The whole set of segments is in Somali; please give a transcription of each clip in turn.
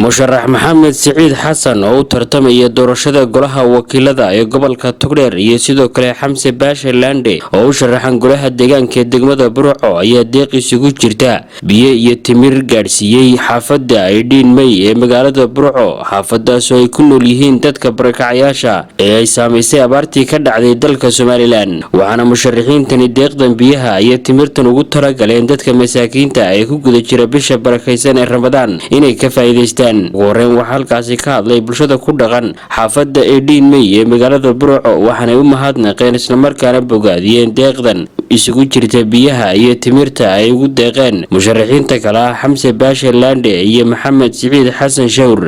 musharax maxamed siciid xasan oo u tartamaya doorashada golaha wakiilada ee gobolka Togdheer iyo sidoo kale xamse baashe lande oo u sharaxan golaha deegaanka degmada Burco ayaa deeq isugu jirta biyo iyo timir gaarsiiyay xaafadda Aydin May ee magaalada Burco xaafadaas oo ay ku nool yihiin dadka barakacayaasha ee ay saameysay abaartii ka dhacday dalka Soomaaliland waxaana musharaxiintani deeqdan biyaha iyo timirtan ugu talagaleen dadka masaakiinta ay ku guda jira bisha barakaysan ee Ramadaan inay ka faa'iideystaan wareen waxa halkaasi ka hadlay bulshada ku dhaqan xaafadda Aydin May ee magaalada Burco waxaana u mahadnaqeen isla markaana bogaadiyeen deeqdan isugu jirta biyaha iyo timirta ay ugu deeqeen musharaxiinta kala xamse baashe lande iyo maxamed siciid xasan shawr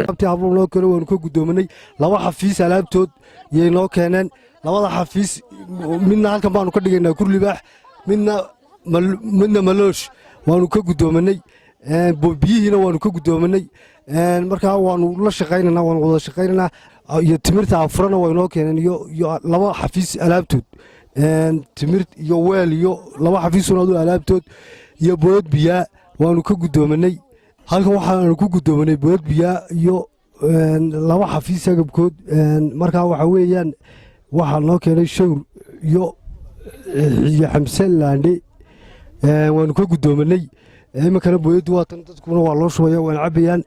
loo kale waan ka gudoominay laba xafiis alaabtood iyo noo keeneen labada xafiis midna halkan baanu ka dhigaynaa kurlibaax midna maloosh waanu ka gudoominay biyihina waanu ka gudoominay markaa waanu la shaqaynaynaa waanu wada shaqaynaynaa iyo timirta afurana way noo keeneen iyo laba xafiis alaabtood timir iyo weel iyo laba xafiis oo alaabtood iyo bood biyaa waanu ka gudoominay halkan waxaanu ku gudoominay bood biyaa iyo laba xafiis agabkood markaa waxa weeyaan waxa noo keenay shawr iyo xamse laande waanu ka gudoominay imankana booyadu waatan dadkuna waa loo shubaya waan cabayaan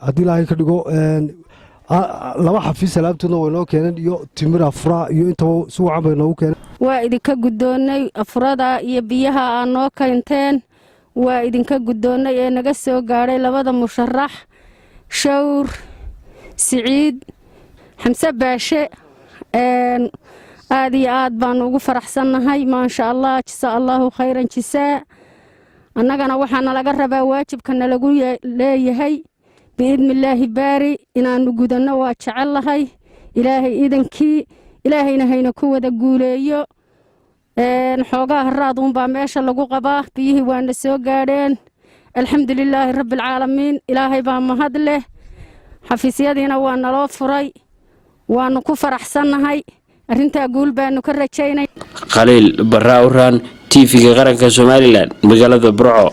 haddii ilaahay ka dhigo laba xafiis alaabtoodna way noo keeneen iyo timir afura iyo intaba si wacan bay noogu keeneen waa idinka gudoonnay afurada iyo biyaha aad noo keenteen waa idinka gudoonnay ee naga soo gaadhay labada musharax shawr siciid xamse baashe aad iyo aad baan ugu faraxsannahay maasha allah jisa allahu khayran jisaa annagana waxaana laga rabaa waajibkana lagu leeyahay biidnillaahi baari inaanu gudanno waa jecellahay ilaahay idankii ilaahayna hayna ku wada guuleeyo xoogaa haraaduunbaa meesha lagu qabaa biyihii waana soo gaadheen alxamdulilaahi rabbialcaalamiin ilaahay baa mahad leh xafiisyadiina waa naloo furay waanu ku faraxsannahay arrintaa guul baanu ka rajaynay khaliil barra awraan TV-ga qaranka Soomaaliland magaalada Burco.